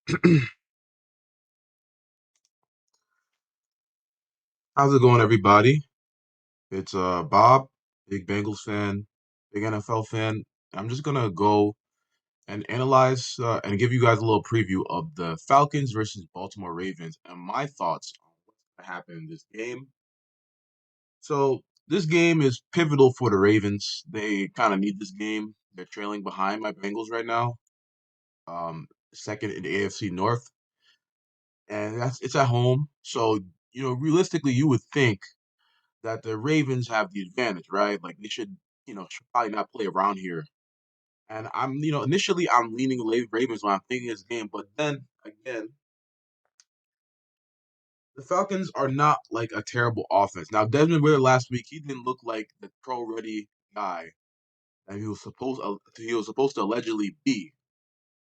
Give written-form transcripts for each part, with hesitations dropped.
How's it going, everybody? It's Bob, big Bengals fan, big NFL fan. I'm just gonna go and analyze and give you guys a little preview of the Falcons versus Baltimore Ravens and my thoughts on what's gonna happen in this game. So this game is pivotal for the Ravens. They kind of need this game. They're trailing behind my Bengals right now, second in the AFC North, and it's at home. So realistically, you would think that the Ravens have the advantage, right? Like they should probably not play around here. And initially I'm leaning Ravens when I'm thinking this game, but then again, the Falcons are not like a terrible offense. Now Desmond Ritter last week, he didn't look like the pro-ready guy that he was supposed to allegedly be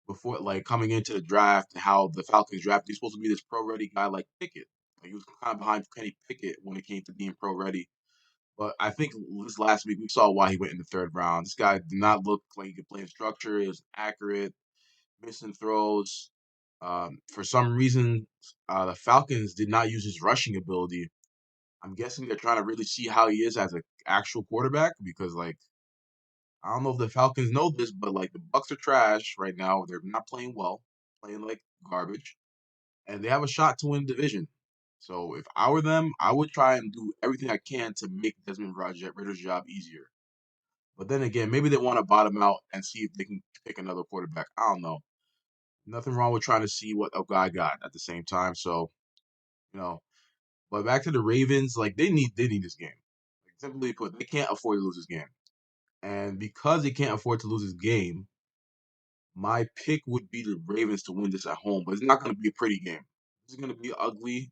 before like coming into the draft. How the Falcons draft, he's supposed to be this pro-ready guy like Pickett. Like he was kind of behind Kenny Pickett when it came to being pro-ready. But I think this last week we saw why he went in the third round. This guy did not look like he could play in structure. He was accurate, missing throws. For some reason, the Falcons did not use his rushing ability. I'm guessing they're trying to really see how he is as an actual quarterback because, like, I don't know if the Falcons know this, but like the Bucks are trash right now. They're not playing well, playing like garbage, and they have a shot to win the division. So if I were them, I would try and do everything I can to make Desmond Ritter's job easier. But then again, maybe they want to bottom out and see if they can pick another quarterback. I don't know. Nothing wrong with trying to see what a guy got at the same time. So, you know, but back to the Ravens, like they need this game. Like, simply put, they can't afford to lose this game. And because they can't afford to lose this game, my pick would be the Ravens to win this at home. But it's not going to be a pretty game. This is going to be an ugly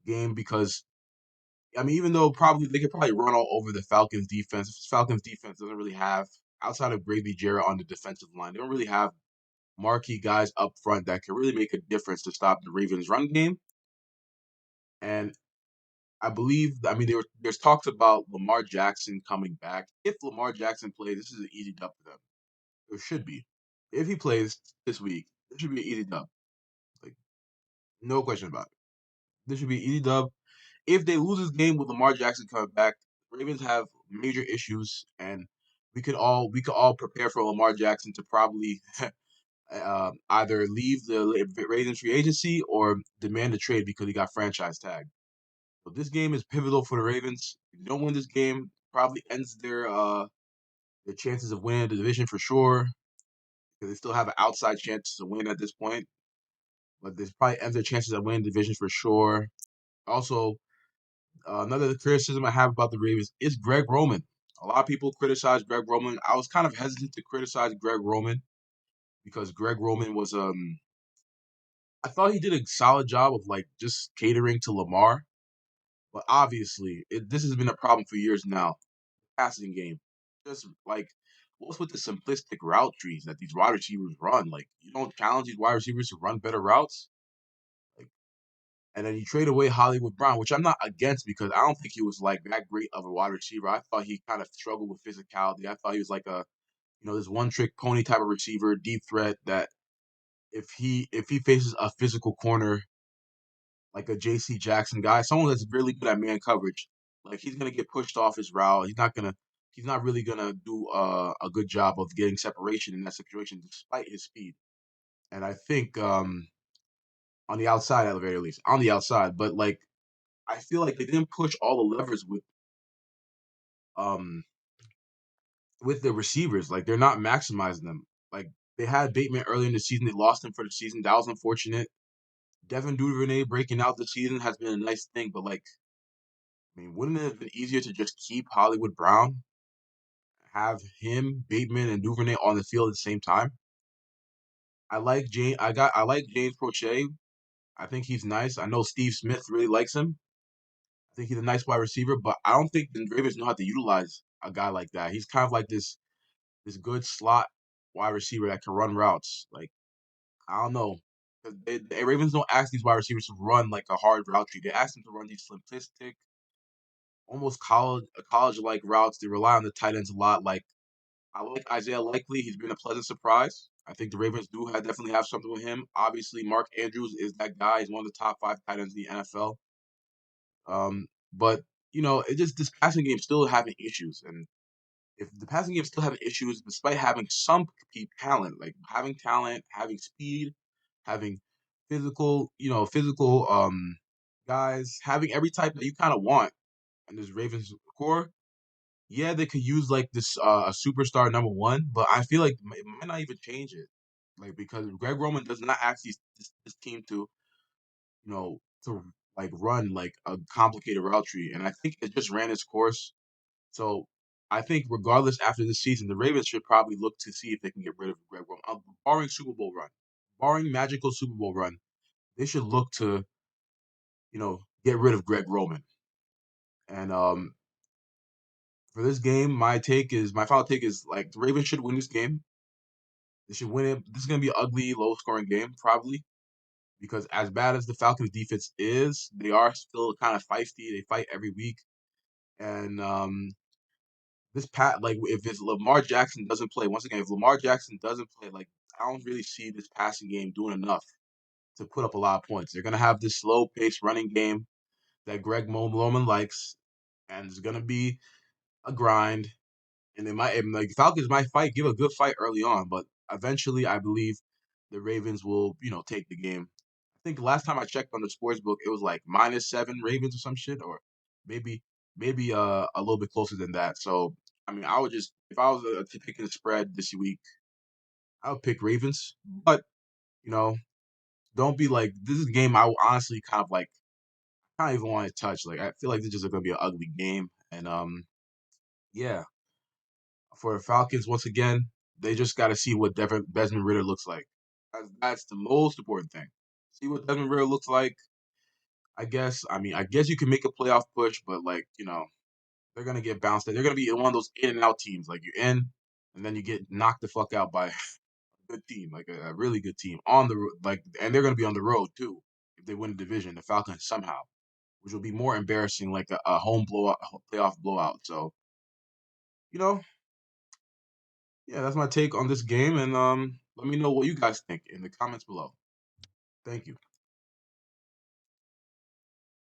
game because I mean, even though probably they could probably run all over the Falcons defense. Falcons defense doesn't really have outside of Gravy Jarrett on the defensive line. They don't really have marquee guys up front that can really make a difference to stop the Ravens' run game. And I believe, I mean, there's talks about Lamar Jackson coming back. If Lamar Jackson plays, this is an easy dub for them. It should be. If he plays this week, this should be an easy dub. Like no question about it. This should be an easy dub. If they lose this game with Lamar Jackson coming back, Ravens have major issues, and we could all prepare for Lamar Jackson to probably either leave the Ravens free agency or demand a trade because he got franchise tagged. So this game is pivotal for the Ravens. If they don't win this game, probably ends their chances of winning the division for sure because they still have an outside chance to win at this point. But this probably ends their chances of winning the division for sure. Also, another criticism I have about the Ravens is Greg Roman. A lot of people criticize Greg Roman. I was kind of hesitant to criticize Greg Roman because Greg Roman was I thought he did a solid job of like just catering to Lamar, but obviously this has been a problem for years now. Passing game, just like what's with the simplistic route trees that these wide receivers run? Like you don't challenge these wide receivers to run better routes. Like and then you trade away Hollywood Brown, which I'm not against because I don't think he was like that great of a wide receiver. I thought he kind of struggled with physicality. I thought he was like this one trick pony type of receiver, deep threat that if he faces a physical corner like a JC Jackson guy, someone that's really good at man coverage, like he's gonna get pushed off his route. He's not really gonna do a good job of getting separation in that situation despite his speed. And I think on the outside at the very least, on the outside, but like I feel like they didn't push all the levers um with the receivers. Like they're not maximizing them. Like they had Bateman early in the season, they lost him for the season. That was unfortunate. Devin Duvernay breaking out this season has been a nice thing, but like I mean, wouldn't it have been easier to just keep Hollywood Brown, have him, Bateman, and Duvernay on the field at the same time? I like James Prochet. I think he's nice. I know Steve Smith really likes him. I think he's a nice wide receiver, but I don't think the Ravens know how to utilize a guy like that. He's kind of like this good slot wide receiver that can run routes. Like I don't know. 'Cause the Ravens don't ask these wide receivers to run like a hard route tree. They ask them to run these simplistic, almost college like routes. They rely on the tight ends a lot. Like I like Isaiah Likely. He's been a pleasant surprise. I think the Ravens do definitely have something with him. Obviously, Mark Andrews is that guy. He's one of the top 5 tight ends in the NFL. But it just this passing game still having issues, and if the passing game still having issues, despite having some talent, like having talent, having speed, having physical guys, having every type that you kind of want in this Ravens core. Yeah, they could use like this a superstar number one, but I feel like it might not even change it, like because Greg Roman does not ask this team to like run like a complicated route tree, and I think it just ran its course. So I think regardless after this season, the Ravens should probably look to see if they can get rid of Greg Roman, barring Super Bowl run, barring magical Super Bowl run. They should look to get rid of Greg Roman. And for this game, my final take is like the Ravens should win this game. They should win it. This is gonna be an ugly, low scoring game, probably, because as bad as the Falcons defense is, they are still kind of feisty. They fight every week. And this like if it's Lamar Jackson doesn't play, once again, if Lamar Jackson doesn't play, like I don't really see this passing game doing enough to put up a lot of points. They're gonna have this slow paced running game that Greg Loman likes, and it's gonna be a grind. And like Falcons might give a good fight early on, but eventually I believe the Ravens will, take the game. I think last time I checked on the sports book, it was like -7 Ravens or some shit, or maybe a little bit closer than that. So I mean, I would just if I was to pick a spread this week, I would pick Ravens. But you know, don't be like this is a game I would honestly kind of even want to touch. Like I feel like this is just gonna be an ugly game, and yeah, for the Falcons, once again, they just got to see what Desmond Ritter looks like. That's the most important thing. See what Desmond Ritter looks like. I guess. I mean, I guess you can make a playoff push, but like they're gonna get bounced. They're gonna be one of those in and out teams. Like you're in, and then you get knocked the fuck out by a good team, like a really good team on the and they're gonna be on the road too if they win the division. The Falcons somehow, which will be more embarrassing, like a home blowout, a playoff blowout. So you know, yeah, that's my take on this game, and let me know what you guys think in the comments below. Thank you.